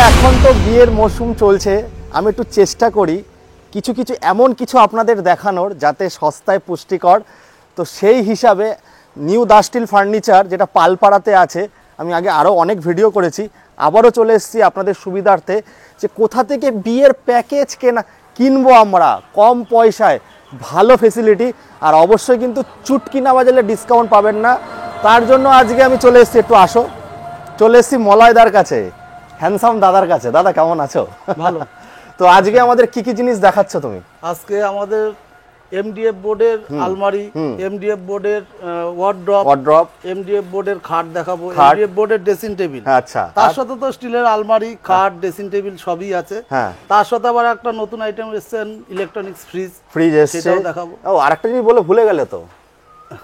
এখন তো বিয়ের মৌসুম চলছে, আমি একটু চেষ্টা করি কিছু কিছু এমন কিছু আপনাদের দেখানোর যাতে সস্তায় পুষ্টিকর। তো সেই হিসাবে নিউ দাস স্টিল ফার্নিচার যেটা পালপাড়াতে আছে, আমি আগে আরও অনেক ভিডিও করেছি, আবারও চলে এসেছি আপনাদের সুবিধার্থে যে কোথা থেকে বিয়ের প্যাকেজ কিনবো আমরা কম পয়সায়, ভালো ফেসিলিটি, আর অবশ্যই কিন্তু চুটকি না বাজালে ডিসকাউন্ট পাবেন না। তার জন্য আজকে আমি চলে এসেছি, একটু আসো, চলে এসেছি মলয়দার কাছে, হ্যান্ডসাম দাদার কাছে। দাদা কেমন আছো? ভালো। তো আজকে আমাদের কি কি জিনিস দেখাচ্ছ তুমি? আজকে আমাদের এমডিএফ বোর্ডের আলমারি, এমডিএফ বোর্ডের ওয়ার্ড্রপ, এমডিএফ বোর্ডের খাট দেখাবো, এমডিএফ বোর্ডের ড্রেসিং টেবিল। আচ্ছা, তার সাথে তো স্টিলের আলমারি, খাট, ড্রেসিং টেবিল সবই আছে। হ্যাঁ, তার সাথে আবার একটা নতুন আইটেম এসেছে, ইলেকট্রনিক্স ফ্রিজ এসেছে, সেটাও দেখাবো। ও আরেকটা জিনিস বলে ভুলে গেলে তো,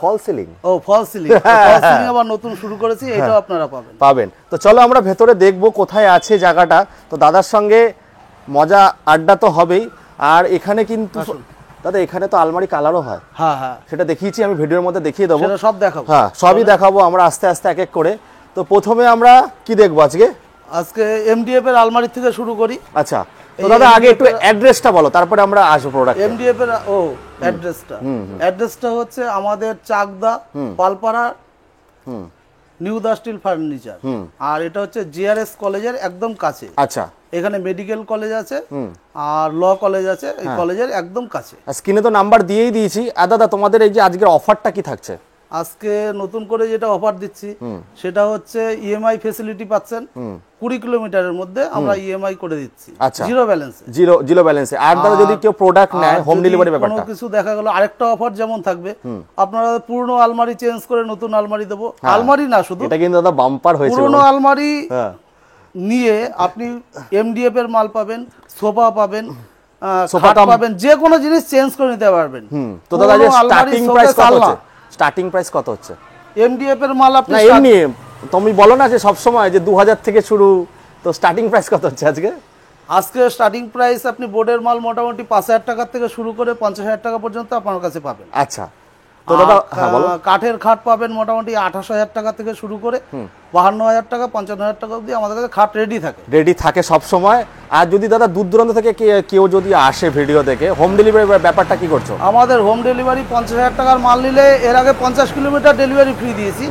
ফল সিলিং। ও ফল সিলিং আবার নতুন শুরু করেছি, এটাও আপনারা পাবেন। তো চলো আমরা ভেতরে দেখবো কোথায় আছে জায়গাটা। তো দাদার সঙ্গে মজা আড্ডা তো হবেই। আর এখানে কিন্তু দাদা এখানে তো আলমারি কালারও হয়। হ্যাঁ হ্যাঁ, সেটা দেখিয়েছি আমি, ভিডিওর মধ্যে দেখিয়ে দেবো, সেটা সব দেখাবো। হ্যাঁ সবই দেখাবো আমরা আস্তে আস্তে এক এক করে। তো প্রথমে আমরা কি দেখবো আজকে এমডিএফ এর আলমারি থেকে শুরু করি। আচ্ছা, তো দাদা আগে একটু অ্যাড্রেসটা বলো, তারপরে আমরা আসবো প্রোডাক্ট। এমডিএফ এর অ্যাড্রেসটা হচ্ছে আমাদের Chakdah Palpara new Das steel furniture, আর এটা হচ্ছে জিআরএস কলেজের একদম কাছে। আচ্ছা, এখানে মেডিকেল কলেজ আছে আর ল কলেজ আছে, এই কলেজের একদম কাছে। স্ক্রিনে তো নাম্বার দিয়েই দিয়েছি। আর দাদা তোমাদের এই যে আজকের অফারটা কি থাকছে? আজকে নতুন করে যেটা অফার দিচ্ছি সেটা হচ্ছে ইএমআই ফ্যাসিলিটি পাচ্ছেন, 20 কিলোমিটারের মধ্যে আমরা ইএমআই করে দিচ্ছি। আচ্ছা, জিরো ব্যালেন্সে। আর দাদা যদি কেউ প্রোডাক্ট নেয় হোম ডেলিভারি ব্যাপারটা কোনো কিছু দেখা গেল, আরেকটা অফার যেমন থাকবে, আপনারা পুরনো আলমারি চেঞ্জ করে নতুন আলমারি দেবো। আলমারি না শুধু, এটা কিন্তু দাদা বাম্পার হয়েছে, পুরনো আলমারি নিয়ে আপনি এমডিএফ এর মাল পাবেন, সোফা পাবেন, খাট পাবেন, যে কোনো জিনিস চেঞ্জ করে নিতে পারবেন। তো দাদা যে স্টার্টিং প্রাইস কত হচ্ছে এমডিএফ এর মাল? আপনি এমনি তুমি বলো না যে সব সময় যে 2000 থেকে শুরু, তো স্টার্টিং প্রাইস কত হচ্ছে আজকে স্টার্টিং প্রাইস আপনি বোর্ডের মাল মোটামুটি 5000 টাকা থেকে শুরু করে 50,000 টাকা পর্যন্ত আপনার কাছে পাবেন। আচ্ছা, তো দাদা কাঠের খাট পাবেন মোটামুটি 28,000 টাকা থেকে শুরু করে 52,000 টাকা 55,000 টাকা অবধি আমাদের কাছে খাট রেডি থাকে সব সময়। আর যদি দাদা দূর দূরান্ত থেকে কেউ যদি আসে ভিডিও দেখে, হোম ডেলিভারি ব্যাপারটা কি করছো? আমাদের হোম ডেলিভারি 50,000 টাকার মাল নিলে এর আগে 50 কিলোমিটার ডেলিভারি ফ্রি দিয়েছি।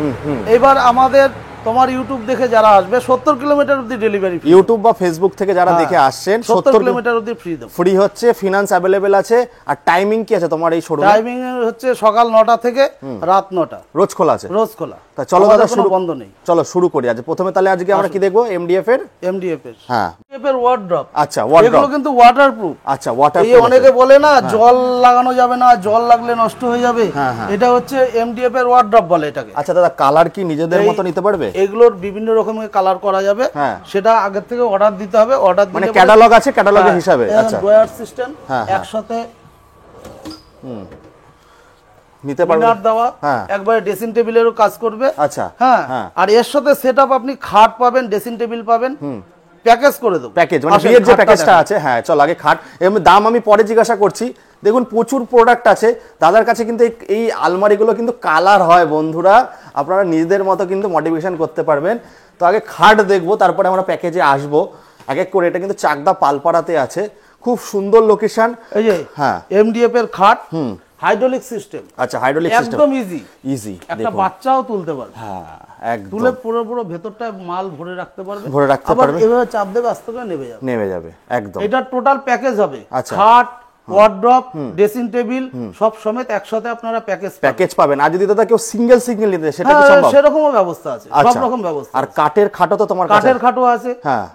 এবার আমাদের তোমার ইউটিউব দেখে যারা আসবে 70 কিলোমিটার অবধি ডেলিভারি, ইউটিউব বা ফেসবুক থেকে যারা দেখে আসছেন 70 কিলোমিটার অবধি ফ্রি হচ্ছে। ফিনান্স অ্যাভেলেবেল আছে। আর টাইমিং কি আছে তোমার এই শোরুমে? টাইমিং হচ্ছে সকাল 9টা থেকে রাত 9টা, রোজ খোলা আছে। তা চলো দাদা বন্ধ নেই, চলো শুরু করি। আজ প্রথমে তাহলে আজকে আমরা কি দেখবো? এমডিএফ এর হ্যাঁ এমডিএফ এর ওয়ার্ড্রপ। আচ্ছা, ওয়ার্ড্রপ এগুলো কিন্তু ওয়াটারপ্রুফ। আচ্ছা, ওয়াটারপ্রুফ। অনেকে বলে না জল লাগানো যাবে না, জল লাগলে নষ্ট হয়ে যাবে, এটা হচ্ছে এমডিএফ এর ওয়ার্ড্রপ বলে এটাকে। আচ্ছা দাদা, কালার কি নিজেদের মতো নিতে পারবে? এগুলোর বিভিন্ন রকমের কালার করা যাবে, সেটা আগে থেকে অর্ডার দিতে হবে। অর্ডার দিলে মানে ক্যাটালগ আছে, ক্যাটালগের হিসাবে। আচ্ছা, ড্রয়ার সিস্টেম একসাথে নিতে পারবেন, দেওয়া একবারে ড্রেসিং টেবিলেরও কাজ করবে। আচ্ছা, হ্যাঁ, আর এর সাথে সেটআপ আপনি খাট পাবেন, ড্রেসিং টেবিল পাবেন, প্যাকেজ করে দেব। প্যাকেজ মানে বিয়ের যে প্যাকেজটা আছে। হ্যাঁ চল আগে খাট, এর দাম আমি পরে জিজ্ঞাসা করছি। দেখুন প্রচুর প্রোডাক্ট আছে দাদার কাছে, কিন্তু এই আলমারিগুলো কিন্তু কালার হয় বন্ধুরা, আপনারা নিজেদের মতো কিন্তু মডিফিকেশন করতে পারবেন। তো আগে খাট দেখবো, তারপরে আমরা প্যাকেজে আসবো এক এক করে। এটা কিন্তু চাকদা পালপাড়াতে আছে, খুব সুন্দর লোকেশন। এই যে এমডিএফ এর খাট, হাইড্রোলিক সিস্টেম। আচ্ছা, হাইড্রোলিক সিস্টেম একদম ইজি, একটা বাচ্চাও তুলতে পারবে। হ্যাঁ, একদম তুলে পুরো ভেতরটা মাল ভরে রাখতে পারবে, এভাবে চাপ দেবে, আস্তে করে নেমে যাবে একদম। এটা টোটাল প্যাকেজ হবে, খাট, ওয়ার্ড্রপ, ড্রেসিং টেবিল সব সমেত একসাথে আপনারা প্যাকেজ পাবেন। আর যদি দাদা কেউ সিঙ্গেল নিতে, সেটা কি সম্ভব? সেরকমও ব্যবস্থা আছে, সব রকম ব্যবস্থা। আর কাঠের খাটও তো তোমার কাছে? কাঠের খাটও আছে। হ্যাঁ,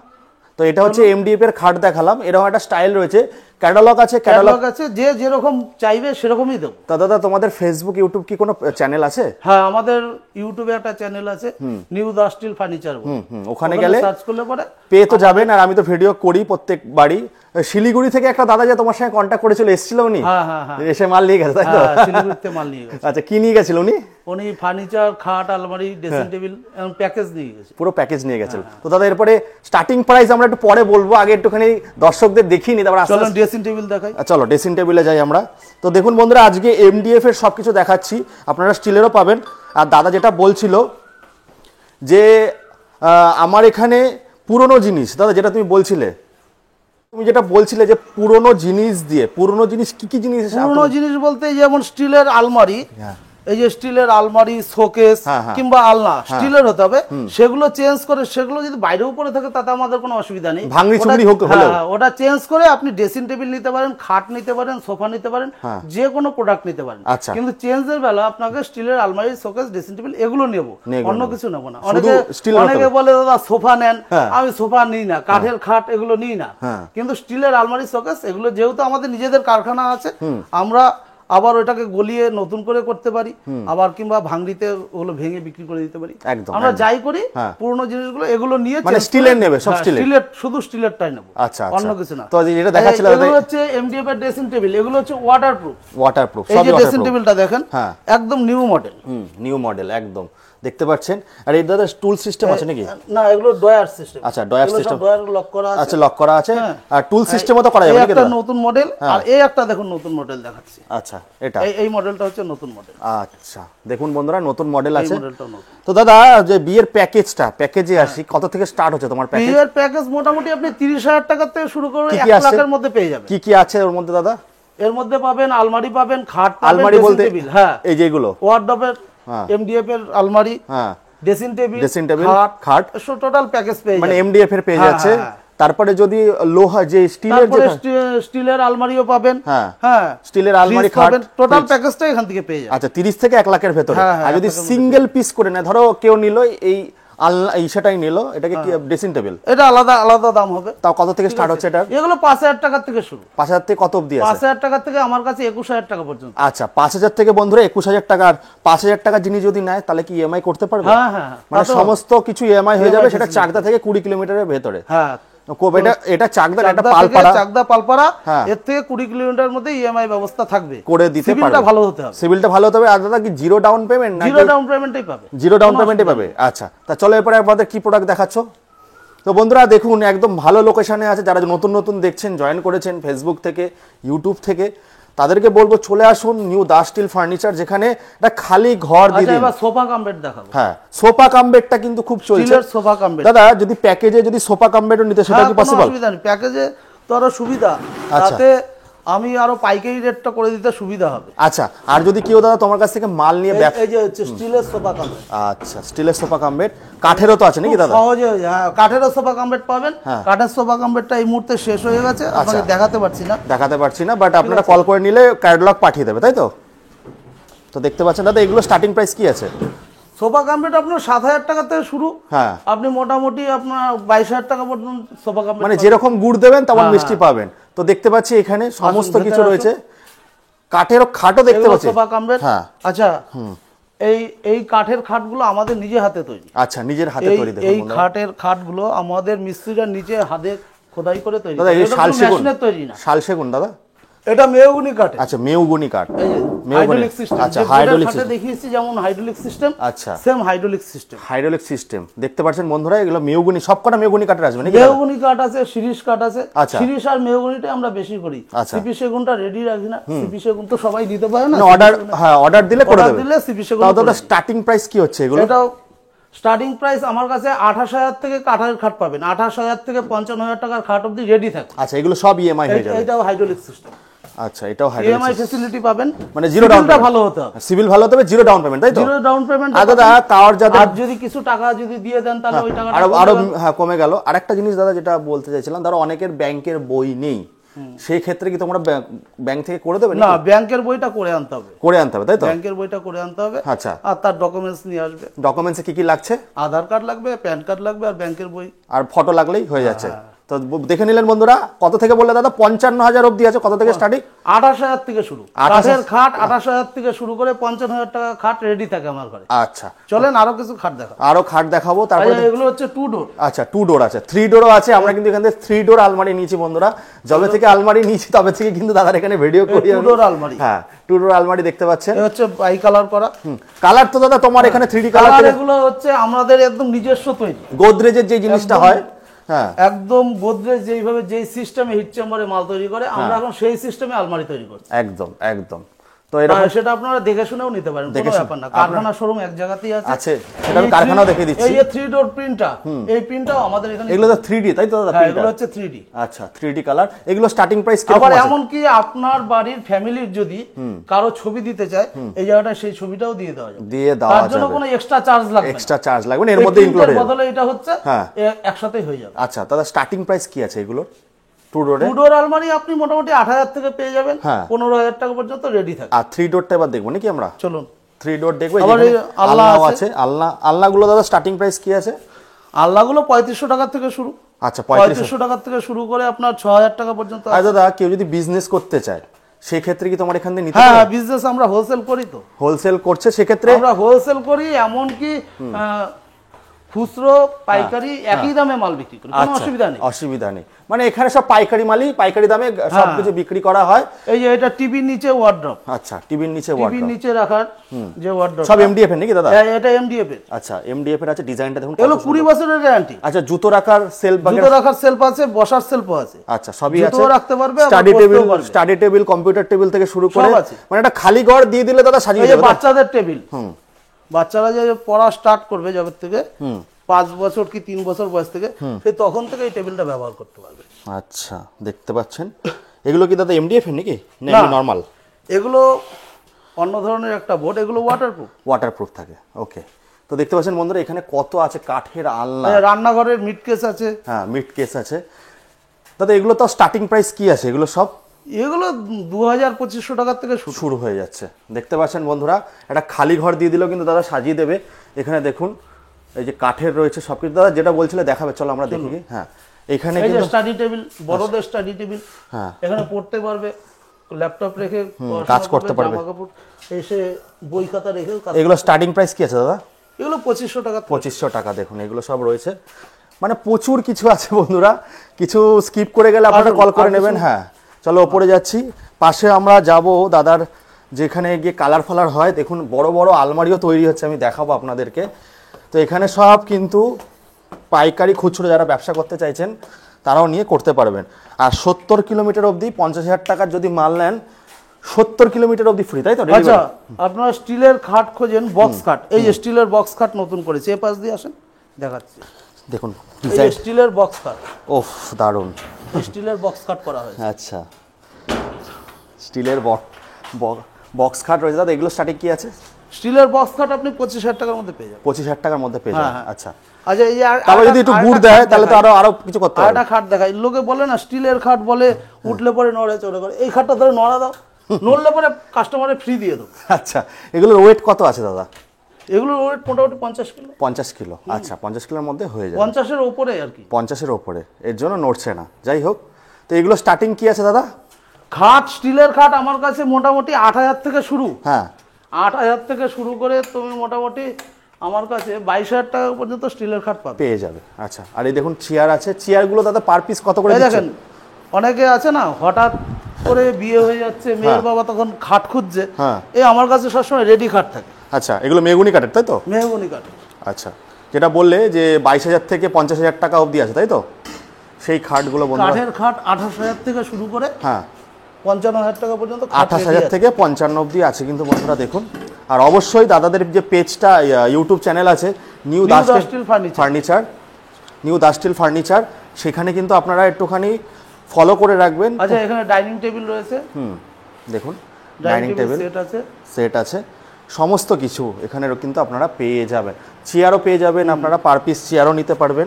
তো এটা হচ্ছে এমডিএফ এর খাট দেখালাম, এরকম একটা স্টাইল রয়েছে, ক্যাটালগ আছে, যে যেরকম চাইবে সেরকমই দেবো। তা দাদা তোমাদের ফেসবুক ইউটিউব কি কোনো চ্যানেল আছে? হ্যাঁ, আমাদের ইউটিউবে একটা চ্যানেল আছে, নিউ দাস স্টিল ফার্নিচার। ওখানে গেলে সার্চ করলে পরে পেয়ে তো যাবেন। আর আমি তো ভিডিও করি প্রত্যেক বাড়ি। শিলিগুড়ি থেকে একটা দাদা যে তোমার সঙ্গে কন্ট্যাক্ট করেছিল, এসেছিল উনি? এসে মাল নিয়ে গেছে, তাই তো? শিলিগুড়িতে মাল নিয়ে গেছে। আচ্ছা, কি নিয়ে গেছিল উনি? উনি ফার্নিচার, খাট, আলমারি, ড্রেসিং টেবিল এবং প্যাকেজ নিয়ে গেছে, পুরো প্যাকেজ নিয়ে গেছিল। তো দাদা এরপরে স্টার্টিং প্রাইস আমরা একটু পরে বলবো, আগে একটুখানি দর্শকদের দেখিয়ে নি, তারপর চলো ড্রেসিং টেবিল দেখাই। চলো ড্রেসিং টেবিলে যাই আমরা। তো দেখুন বন্ধুরা, আজকে এমডিএফ এর সবকিছু দেখাচ্ছি, আপনারা স্টিলেরও পাবেন। আর দাদা যেটা বলছিল যে আমার এখানে পুরনো জিনিস দাদা, যেটা তুমি বলছিলে যে পুরনো জিনিস দিয়ে, পুরনো জিনিস কি জিনিস? পুরনো জিনিস বলতে যেমন স্টিলের আলমারি, এই যে স্টিলের আলমারি, শোকেস কিংবা আলনা স্টিলের হতে হবে, সেগুলো চেঞ্জ করে, সেগুলো যদি বাইরে উপরে থাকে তাতে আমাদের কোনো অসুবিধা নেই। ওটা চেঞ্জ করে আপনি ড্রেসিং টেবিল নিতে পারেন, খাট নিতে পারেন, সোফা নিতে পারেন, যে কোনো প্রোডাক্ট নিতে পারেন। কিন্তু চেঞ্জের বেলা আপনাকে স্টিলের আলমারি, শোকেস, ড্রেসিং টেবিল এগুলো নেবো, অন্য কিছু নেবো না। অনেকে বলে দাদা সোফা নেন, আমি সোফা নিই না, কাঠের খাট এগুলো নিই না, কিন্তু স্টিলের আলমারি, শোকেস এগুলো যেহেতু আমাদের নিজেদের কারখানা আছে, আমরা আবার ওটাকে গলিয়ে নতুন করে করতে পারি, আবার কিংবা ভাঙড়িতে ওগুলো ভেঙে বিক্রি করে দিতে পারি। আমরা যাই করি পুরনো জিনিসগুলো এগুলো নিয়ে মানে স্টিলের নেবে, সব স্টিলের, শুধু স্টিলেরটাই নেব, আচ্ছা অন্য কিছু না। তো যেটা দেখাচ্ছিলাম এগুলো হচ্ছে এমডিএফ এর ড্রেসিং টেবিল, এগুলো হচ্ছে ওয়াটারপ্রুফ। এই যে ড্রেসিং টেবিলটা দেখেন একদম নিউ মডেল, নিউ মডেল একদম দেখতে পাচ্ছেন। আর এই দাদা টুল সিস্টেম আছে নাকি? না, এগুলো ডয়ার সিস্টেম। আচ্ছা, ডয়ার সিস্টেম, ডয়ার লক করা আছে। আচ্ছা, লক করা আছে। আর টুল সিস্টেমও তো করা যাবে নাকি? এটা নতুন মডেল, আর এই একটা দেখুন নতুন মডেল দেখাচ্ছি। আচ্ছা, এটা এই মডেলটা হচ্ছে নতুন মডেল। আচ্ছা, দেখুন বন্ধুরা নতুন মডেল আছে। তো দাদা যে বিয়ের প্যাকেজে আসি, কত থেকে স্টার্ট হচ্ছে তোমার প্যাকেজ? বিয়ের প্যাকেজ মোটামুটি আপনি 30,000 টাকা থেকে শুরু করে 1 লাখের মধ্যে পেয়ে যাবেন। কি আছে ওর মধ্যে দাদা? এর মধ্যে পাবেন আলমারি, পাবেন খাট, আলমারি বলতে এই যেগুলো ওয়ার্ডরোবের, এমডিএফ এর আলমারি, ড্রেসিং টেবিল, খাট, টোটাল প্যাকেজ পেয়ে যাবেন। মানে এমডিএফ এর পেয়ে যাচ্ছে। তারপরে যদি লোহা যে স্টিলের আলমারিও পাবেন, স্টিলের আলমারি, খাট, টোটাল প্যাকেজটা এখান থেকে পেয়ে যাবেন। আচ্ছা, 30 থেকে 1 লাখের ভেতরে। আর যদি সিঙ্গেল পিস করে নেয়, ধরো কেউ নিল এই সেটাই নিল, এটাকে কি ড্রেসিং টেবিল, এটা আলাদা আলাদা দাম হবে। তাও কত থেকে স্টার্ট হচ্ছে এটা? এগুলো 5,000 টাকা থেকে শুরু। 5,000 থেকে কত অবধি আছে? 5,000 টাকা থেকে আমার কাছে 21,000 টাকা পর্যন্ত। আচ্ছা, 5,000 থেকে বন্ধুরা 21,000 টাকা। আর 5,000 টাকা জিনিস যদি নেয় তাহলে কি ইএমআই করতে পারবে? মানে সমস্ত কিছু ইএমআই হয়ে যাবে, সেটা চাকদা থেকে 20 কিলোমিটারের ভেতরে। এটা চাকদা, এটা পালপাড়া, এর থেকে 20 কিলোমিটার মধ্যে ইএমআই ব্যবস্থা থাকবে, করে দিতে পারবে। সিভিলটা ভালো হতে হবে, সিভিলটা ভালো হতে হবে। আর দাদা কি zero down payment? Zero down পেমেন্টই পাবে, জিরো ডাউন পেমেন্টই পাবে। আচ্ছা, তা চলো এরপরে আপনাদের কি প্রোডাক্ট দেখাচ্ছো। তো বন্ধুরা দেখুন, একদম ভালো লোকেশনে আছে। যারা নতুন নতুন দেখছেন, জয়েন করেছেন ফেসবুক থেকে, ইউটিউব থেকে, তাদেরকে বলবো চলে আসুন নিউ দাস স্টিল ফার্নিচার, যেখানে একটা খালি ঘর দিয়ে দিন। এবার সোফা কাম বেড দেখাবো। হ্যাঁ, সোফা কাম বেডটা কিন্তু খুব চলছে। স্টিলের সোফা কাম বেড দাদা, যদি প্যাকেজে যদি সোফা কাম বেডও নিতে, সেটা কি পসিবল? অসুবিধা নেই, প্যাকেজে তো আরো সুবিধা, তাতে আমি আরো পাইকারি রেটটা করে দিতে সুবিধা হবে। আচ্ছা, আর যদি কেউ দাদা তোমার কাছ থেকে মাল নিয়ে এই যে হচ্ছে স্টিলের সোফা কাম বেড। আচ্ছা, স্টিলের সোফা কাম বেড, কাঠেরও তো আছে নাকি দাদা? সহজে কাঠেরও সোফা কাম বেড পাবেন। কাঠের সোফা কাম বেডটা এই মুহূর্তে শেষ হয়ে গেছে, আপনাকে দেখাতে পারছি না, বাট আপনারা কল করে নিলে ক্যাটালগ পাঠিয়ে দেবে, তাই তো? তো দেখতে পাচ্ছেন দাদা, এগুলো স্টার্টিং প্রাইস কি আছে? সোফা কাম বেড আপনার 7,000 টাকা থেকে শুরু। আপনি মোটামুটি আপনার 22,000 টাকা পর্যন্ত সোফা কাম বেড, মানে যেরকম গুড় দেবেন তেমন মিষ্টি পাবেন। তো দেখতে পাচ্ছি এখানে সমস্ত কিছু রয়েছে, কাঠেরও খাটও দেখতে পাচ্ছি, সোফা কাম বেড। আচ্ছা, এই কাঠের খাটগুলো আমাদের নিজের হাতে তৈরি। আচ্ছা, নিজের হাতে তৈরি। এই খাটের খাটগুলো আমাদের মিস্ত্রিরা নিজে হাতে খোদাই করে তৈরি। দাদা, এই শাল সেগুন তৈরি না, শাল সেগুন দাদা, এটা মেহগনি কাঠ। আচ্ছা, মেহগনি কাঠ, হাইড্রোলিক সিস্টেম। আচ্ছা, হাইড্রোলিক সিস্টেম দেখিয়েছি, যেমন হাইড্রোলিক সিস্টেম। আচ্ছা, সেম হাইড্রোলিক সিস্টেম দেখতে পাচ্ছেন বন্ধুরা। এগুলো মেহগনি, সবকটা মেহগনি কাঠের আসবে নাকি? মেহগনি কাঠ আছে, শিরিষ কাঠ আছে। শিরিষ আর মেহগনিটা আমরা বেশি করি। সিপি সেগুনটা রেডি রাখি না, সিপি সেগুন তো সবাই দিতে পারে না, অর্ডার দিলে করে দেবে। সিপি সেগুন দাদা স্টার্টিং প্রাইস কি হচ্ছে এগুলো? এটাও স্টার্টিং প্রাইস আমার কাছে 28,000 থেকে কাঠের খাট পাবেন, 28,000 থেকে 55,000 টাকার খাট অবধি রেডি থাকে। আচ্ছা, এগুলো সব ইএমআই হয়ে যাবে। এটাও হাইড্রোলিক সিস্টেম। আচ্ছা, এটাও ইএমআই ফ্যাসিলিটি পাবেন, মানে জিরো ডাউনটা ভালো হতে হবে, সিভিল ভালো হতে হবে, জিরো ডাউন পেমেন্ট, তাই তো? Zero down payment. দাদা, তার যাদের যদি কিছু টাকা যদি দিয়ে দেন তাহলে ওই টাকাটা আরো কমে গেল। আরেকটা জিনিস দাদা যেটা বলতে চাইছিলাম, ধরো অনেকের ব্যাংকের বই নেই, সেই ক্ষেত্রে কি তোমরা ব্যাংক থেকে করে দেবে? না, ব্যাংকের বইটা করে আনতে হবে, তাই তো? ব্যাংকের বইটা করে আনতে হবে। আচ্ছা, আর তার ডকুমেন্টস নিয়ে আসবে। ডকুমেন্টসে কি কি লাগছে? আধার কার্ড লাগবে, প্যান কার্ড লাগবে, আর ব্যাংকের বই, আর ফটো লাগলেই হয়ে যাচ্ছে। তো দেখে নিলেন বন্ধুরা, কত থেকে বললে দাদা? 55,000 অবধি আছে। কত থেকে স্টার্টিং? 28,000 থেকে শুরু। কাঠের খাট 28,000 থেকে শুরু করে 55,000 টাকা খাট রেডি থাকে আমার ঘরে। আচ্ছা, চলেন আরো কিছু খাট দেখাবো। আরো খাট দেখাবো। তারপরে এগুলো হচ্ছে 2 ডোর। আচ্ছা, 2 ডোর আছে, 3 ডোরও আছে। আমরা কিন্তু এখান থেকে 3 ডোর আলমারি নিয়েছি বন্ধুরা। যবে থেকে আলমারি নিয়েছি তবে থেকে কিন্তু দাদার এখানে ভিডিও করি। 2 ডোর আলমারি, হ্যাঁ, 2 ডোর আলমারি দেখতে পাচ্ছেন। এই হচ্ছে বাই কালার করা। কালার তো দাদা তোমার এখানে 3D কালার। এগুলো হচ্ছে আমাদের একদম নিজস্ব তৈরি, গোদরেজের যে জিনিসটা হয়, একদম গোদরেজ যেইভাবে যেই সিস্টেমে হিট চেম্বারে মাল তৈরি করে, আমরা এখন সেই সিস্টেমে আলমারি তৈরি করি। একদম একদম। তো এরকম সেটা আপনারা দেখে শুনেও নিতে পারেন, কোনো ব্যাপার না। কারখানা শোরুম এক জায়গাতেই আছে। সেটা আমি কারখানাও দেখে দিচ্ছি। এই যে 3 ডোর প্রিন্টটা, এই প্রিন্টটাও আমাদের এখানে। এগুলো তো 3D তাই তো দাদা? হ্যাঁ, এগুলো হচ্ছে 3D। আচ্ছা, 3D কালার। এগুলো স্টার্টিং প্রাইস কি? আবার এমন কি আপনার বাড়ির ফ্যামিলির যদি কারো ছবি দিতে চায়, এই জায়গাটা সেই ছবিটাও দিয়ে দেওয়া যাবে। তার জন্য কোনো এক্সট্রা চার্জ লাগবে না। এক্সট্রা চার্জ লাগবে না, এর মধ্যে ইনক্লুড হয়ে যাবে। বদলে এটা হচ্ছে একসাথেই হয়ে যাবে। আচ্ছা দাদা, স্টার্টিং প্রাইস কি আছে এগুলোর? 2 ডোর আলমারি আপনি মোটামুটি 8000 থেকে পেয়ে যাবেন, 15000 টাকা পর্যন্ত রেডি থাকে। আর 3 ডোরটা এবার দেখবো নাকি আমরা? চলুন 3 ডোর দেখবো। আলনা আছে, আলনাগুলো দাদা স্টার্টিং প্রাইস কি আছে? আলনাগুলো 3500 টাকা থেকে শুরু। আচ্ছা, 3500 টাকা থেকে শুরু করে আপনার 6000 টাকা পর্যন্ত। আর দাদা কেউ যদি বিজনেস করতে চায় সেই ক্ষেত্রে কি তোমার এখান থেকে নিতে পারবে? হ্যাঁ, বিজনেস আমরা হোলসেল করি। তো হোলসেল করছে সেক্ষেত্রে আমরা হোলসেল করি, এমন কি খুচরো পাইকারি একই দামে মাল বিক্রি করি, কোনো অসুবিধা নেই। অসুবিধা নেই, মানে এখানে সব পাইকারি মালই পাইকারি দামে সবকিছু বিক্রি করা হয়। এই যে এটা টিভির নিচে ওয়ার্ড্রপ। আচ্ছা, টিভির নিচে ওয়ার্ড্রপ, টিভির নিচে রাখার যে ওয়ার্ড্রপ, সব এমডিএফ এর নাকি দাদা? এটা এমডিএফ এর। আচ্ছা, এমডিএফ এর আছে। ডিজাইনটা দেখুন, এগুলো 20 বছরের গ্যারান্টি। আচ্ছা, জুতো রাখার সেলফ, আছে, বসার সেলফও আছে। আচ্ছা, সবই আছে। জুতো রাখতে পারবে, স্টাডি টেবিল, কম্পিউটার টেবিল থেকে শুরু করে, মানে একটা খালি ঘর দিয়ে দিলে দাদা সাজিয়ে দেবে। বাচ্চাদের টেবিল, বাচ্চারা যে পড়া স্টার্ট করবে যবে থেকে 5 বছর কি 3 বছর বয়স থেকে, সেই তখন থেকে এই টেবিলটা ব্যবহার করতে পারবে। আচ্ছা, দেখতে পাচ্ছেন এগুলো কি দাদা এমডিএফ এর নাকি না নরমাল? এগুলো অন্য ধরনের একটা বোর্ড, এগুলো ওয়াটারপ্রুফ থাকে। ওকে, তো দেখতে পাচ্ছেন বন্ধুরা এখানে কত আছে। কাঠের আলনা, রান্নাঘরের মিড কেস আছে। হ্যাঁ, মিড কেস আছে দাদা। এগুলো তো স্টার্টিং প্রাইস কি আছে এগুলো সব? এগুলো 2000-2500 টাকা থেকে শুরু হয়ে যাচ্ছে। দেখতে পাচ্ছেন বন্ধুরা, একটা খালি ঘর দিয়ে দিলেও কিন্তু দাদা সাজিয়ে দেবে। এখানে দেখুন এই যে কাঠের রয়েছে সবকিছু। দাদা যেটা বলছিলে দেখাবে, চলো আমরা দেখি। হ্যাঁ, এখানে কিন্তু স্টাডি টেবিল, বড়দের স্টাডি টেবিল। হ্যাঁ, এখানে পড়তে পারবে, ল্যাপটপ রেখে কাজ করতে পারবে, এসে বই খাতা রেখে। এগুলো স্টার্টিং প্রাইস কি আছে দাদা? এগুলো 2500 টাকা। 2500 টাকা। দেখুন এগুলো সব রয়েছে, মানে প্রচুর কিছু আছে বন্ধুরা। কিছু স্কিপ করে গেলে আপনারা কল করে নেবেন। হ্যাঁ, চলো ওপরে যাচ্ছি। পাশে আমরা যাব দাদার যেখানে গিয়ে কালার ফালার হয়। দেখুন বড় বড় আলমারিও তৈরি হচ্ছে, আমি দেখাবো আপনাদেরকে। তো এখানে সব কিন্তু পাইকারি খুচরো যারা ব্যবসা করতে চাইছেন তারাও নিয়ে করতে পারবেন। আর 70 কিলোমিটার অবধি 50,000 টাকার যদি মাল নেন 70 কিলোমিটার অবধি ফ্রি, তাই তো? আচ্ছা, আপনারা স্টিলের খাট খোঁজেন, বক্স খাট। এই যে স্টিলের বক্স খাট নতুন করেছে, এই পাশ দিয়ে আসেন দেখাচ্ছি। দেখুন ডিজাইন, স্টিলের বক্স খাট। ওফ, দারুণ। স্টিলের বক্স খাট করা হয়েছে। আচ্ছা, স্টিলের বক্স খাট রয়েছে দাদা। এগুলো স্টার্টিং কি আছে? স্টিলের বক্স খাট আপনি 25,000 টাকার মধ্যে পেয়ে যাবেন। 25,000 টাকার মধ্যে পেয়ে যাবেন। আচ্ছা, আচ্ছা, এই যে তাহলে যদি একটু গুড় দেয় তাহলে তো আরো কিছু করতে হবে। একটা খাট দেখাই, লোকে বলে না স্টিলের খাট বলে উঠলে পরে নড়ে চড়ে করে। এই খাটটা ধরে নড়া দাও, নড়লে পরে কাস্টমারে ফ্রি দিয়ে দাও। আচ্ছা, এগুলোর ওয়েট কত আছে দাদা? এগুলোর ওয়েট মোটামুটি 50 কিলো। 50 কিলো। আচ্ছা, 50 কিলোর মধ্যে হয়ে যাবে। 50-এর উপরে আর কি, 50-এর উপরে, এর জন্য নড়ছে না। যাই হোক, তো এগুলো স্টার্টিং কি আছে দাদা? খাট, স্টিলের খাট আমার কাছে মোটামুটি 8000 থেকে শুরু। হ্যাঁ, 8000 থেকে শুরু করে তুমি মোটামুটি আমার কাছে 22,000 টাকা পর্যন্ত স্টিলের খাট পাবে, পেয়ে যাবে। আচ্ছা, আর এই দেখুন চেয়ার আছে। চেয়ারগুলো দাদা পার পিস কত করে দেখেন? অনেকে আছে না, হঠাৎ করে বিয়ে হয়ে যাচ্ছে, মেয়ের বাবা তখন খাট খুঁজছে, এই আমার কাছে সবসময় রেডি খাট থাকে। আচ্ছা, এগুলো মেহগনি কাঠের, তাই তো? মেহগনি কাঠ। আচ্ছা, যেটা বললে যে 22,000 থেকে 50,000 টাকা অবধি আছে, তাই তো? সেই খাটগুলো বন্ধুরা, কাঠের খাট 28,000 থেকে শুরু করে 55,000 টাকা পর্যন্ত। 28,000 থেকে 55 অবধি আছে কিন্তু বন্ধুরা দেখুন। আর অবশ্যই দাদাদের যে পেজটা, ইউটিউব চ্যানেল আছে নিউ দাস্টিল ফার্নিচার, নিউ দাস্টিল ফার্নিচার, সেখানে কিন্তু আপনারা একটুখানি ফলো করে রাখবেন। আচ্ছা, এখানে ডাইনিং টেবিল রয়েছে। দেখুন ডাইনিং টেবিল সেট আছে, সমস্ত কিছু এখানে কিন্তু আপনারা পেয়ে যাবেন। চেয়ারও পেয়ে যাবেন, আপনারা পার পিস চেয়ারও নিতে পারবেন।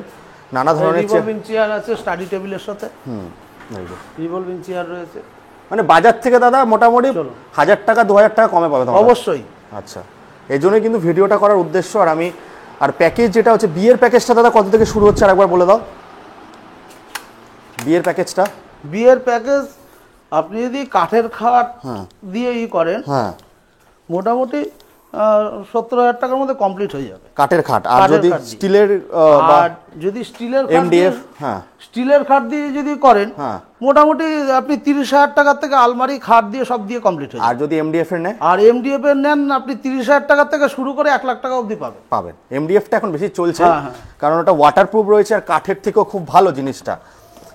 নানা ধরনের চেয়ার আছে স্টাডি টেবিলের সাথে। রিভলভিং চেয়ার রয়েছে। মানে বাজার থেকে দাদা মোটামুটি 1000 টাকা 2000 টাকা কমে পাবে অবশ্যই। আচ্ছা, এই জন্যই কিন্তু ভিডিওটা করার উদ্দেশ্য। আর প্যাকেজ যেটা হচ্ছে, বিয়ের প্যাকেজটা দাদা কত থেকে শুরু হচ্ছে আর একবার বলে দাও। বিয়ের প্যাকেজটা, বিয়ের প্যাকেজ আপনি যদি কাঠের খাট দিয়ে করেন, মোটামুটি 70,000 টাকার মধ্যে কমপ্লিট হয়ে যাবে কাঠের খাট। আর যদি স্টিলের, যদি স্টিলের এমডিএফ, স্টিলের খাট দিয়ে যদি করেন, মোটামুটি আপনি 30,000 টাকা থেকে আলমারি, খাট দিয়ে সব দিয়ে কমপ্লিট হয়ে যাবে। আর যদি এমডিএফ এর নেন, এমডিএফ এর নেন আপনি 30,000 টাকা থেকে শুরু করে 1 লাখ টাকা অবধি পাবেন। এমডিএফটা এখন বেশি চলছে, কারণ ওটা ওয়াটারপ্রুফ রয়েছে আর কাঠের থেকেও খুব ভালো জিনিসটা।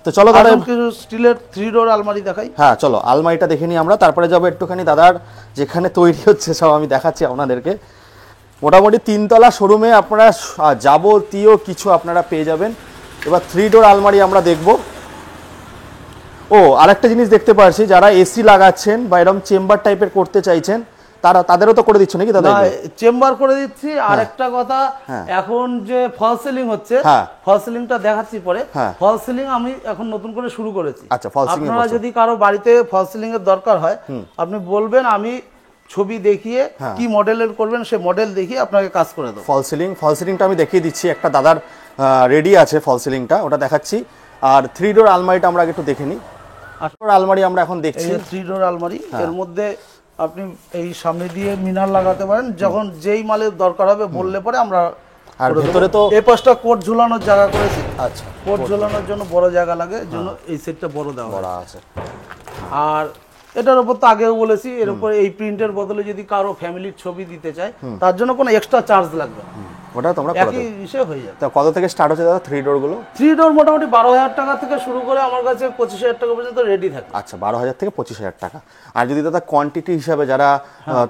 তো চলো দাদা, আসুন কিছু স্টিলের 3 ডোর আলমারি দেখাই। হ্যাঁ চলো আলমারিটা দেখে নিই আমরা, তারপরে যাবো একটুখানি দাদার যেখানে তৈরি হচ্ছে সব আমি দেখাচ্ছি আপনাদেরকে। মোটামুটি 3 তলা শোরুমে আপনারা যাবতীয় কিছু আপনারা পেয়ে যাবেন। এবার 3 ডোর আলমারি আমরা দেখব। ও আরেকটা জিনিস দেখতে পাচ্ছি, যারা এসি লাগাচ্ছেন বা এরকম চেম্বার টাইপের করতে চাইছেন তাদেরও তো করে দিচ্ছ নাকি দাদা? চেম্বার করে দিচ্ছি। আর একটা কথা, এখন যে ফল সিলিং হচ্ছে, ফল সিলিংটা দেখাচ্ছি পরে। ফল সিলিং আমি এখন নতুন করে শুরু করেছি। আচ্ছা, ফল সিলিং আপনারা যদি কারো বাড়িতে ফল সিলিং এর দরকার হয়, আপনি বলবেন, আমি ছবি দেখিয়ে কি মডেলের করবেন সে মডেল দেখিয়ে আপনাকে কাজ করে দেবো। ফল সিলিংটা আমি দেখিয়ে দিচ্ছি, একটা দাদার রেডি আছে ফল সিলিংটা, ওটা দেখাচ্ছি। আর 3 ডোর আলমারিটা আমরা একটু দেখে নিই। আলমারি আমরা এখন দেখছি 3 ডোর আলমারি। এর মধ্যে আপনি এই সামনে দিয়ে মিনার লাগাতে পারেন, যখন যেই মালের দরকার হবে বললে পরে আমরা। আর ভিতরে তো এই পাশটা কোট ঝুলানোর জায়গা করেছি। আচ্ছা, কোট ঝুলানোর জন্য বড় জায়গা লাগে, জন্য এই সেটটা বড় দেওয়া আছে। আর এটার উপর তো আগেও বলেছি, এর উপরে এই প্রিন্টের বদলে যদি কারো ফ্যামিলির ছবি দিতে চায় তার জন্য কোনো এক্সট্রা চার্জ লাগবে না, ওটা তোমরা একই হিসেবে হয়ে যাবে। তো কত থেকে স্টার্ট হচ্ছে দাদা 3 ডোর গুলো? 3 ডোর মোটামুটি 12,000 টাকা থেকে শুরু করে আমার কাছে 25,000 টাকা পর্যন্ত রেডি থাকে। আচ্ছা, 12,000 থেকে 25,000 টাকা। আর যদি দাদা কোয়ান্টিটি হিসাবে যারা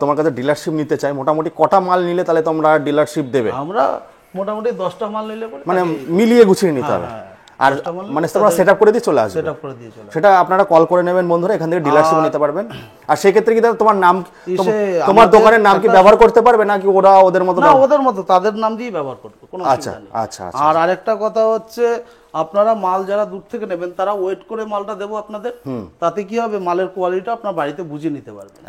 তোমার কাছে ডিলারশিপ নিতে চায়, মোটামুটি কটা মাল নিলে তাহলে তোমরা ডিলারশিপ দেবে? আমরা মোটামুটি 10টা মাল নিলে মানে মিলিয়ে গুছিয়ে নিতে হবে। আর মানে তোমরা সেটআপ করে দিয়ে চলে আসবে, সেটা আপনারা কল করে নেবেন বন্ধুরা, এখান থেকে ডিলারশিপ নিতে পারবেন। আর সেই ক্ষেত্রে কি দাদা তোমার নাম, তোমার দোকানের নাম কি ব্যবহার করতে পারবে নাকি ওরা ওদের মতো? না, ওদের মতো তাদের নাম দিয়ে ব্যবহার করবে, কোনো অসুবিধা নেই। আচ্ছা। আর আরেকটা কথা হচ্ছে, আপনারা মাল যারা দূর থেকে নেবেন তারা ওয়েট করে মালটা দেবো আপনাদের, তাতে কি হবে, মালের কোয়ালিটি আপনার বাড়িতে বুঝে নিতে পারবেন।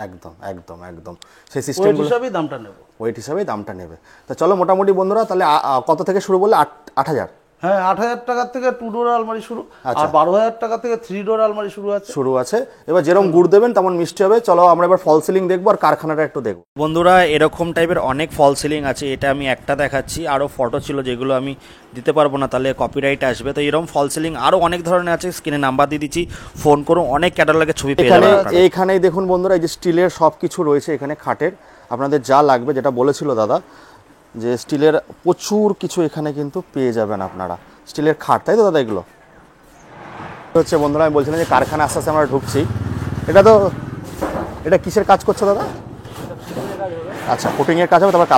একদম সেই সিস্টেম হিসাবেই দামটা নেব, ওয়েট হিসাবেই দামটা নেবে। তো চলো মোটামুটি বন্ধুরা, তাহলে কত থেকে শুরু বললে? 8,000? হ্যাঁ, 8,000 টাকা থেকে 2 ডোর আলমারি শুরু, আর 12,000 টাকা থেকে 3 ডোর আলমারি শুরু আছে। এবার যেরকম গুড় দেবেন তেমন মিষ্টি হবে। চলো আমরা এবার ফল সিলিং দেখবো আর কারখানাটা একটু দেখবো। বন্ধুরা, এরকম টাইপের অনেক ফল সিলিং আছে, এটা আমি একটা দেখাচ্ছি, আরও ফটো ছিল যেগুলো আমি দিতে পারবো না, তাহলে কপিরাইট আসবে। তো এরকম ফল সিলিং আরও অনেক ধরনের আছে, স্ক্রিনে নাম্বার দিয়ে দিচ্ছি, ফোন করুন, অনেক ক্যাটালগের ছবি পেয়ে যাবেন। এইখানেই দেখুন বন্ধুরা, এই যে স্টিলের সব কিছু রয়েছে এখানে, খাটের আপনাদের যা লাগবে, যেটা বলেছিল দাদা যে স্টিলের প্রচুর কিছু এখানে কিন্তু পেয়ে যাবেন আপনারা। স্টিলের খাট, তাই তো দাদা? এগুলো হচ্ছে বন্ধুরা, আমি বলছিলাম যে কারখানা আস্তে আস্তে আমরা ঢুকছি। এটা কিসের কাজ করছো দাদা? আচ্ছা, কোটিংয়ের কাজ হবে, তারপর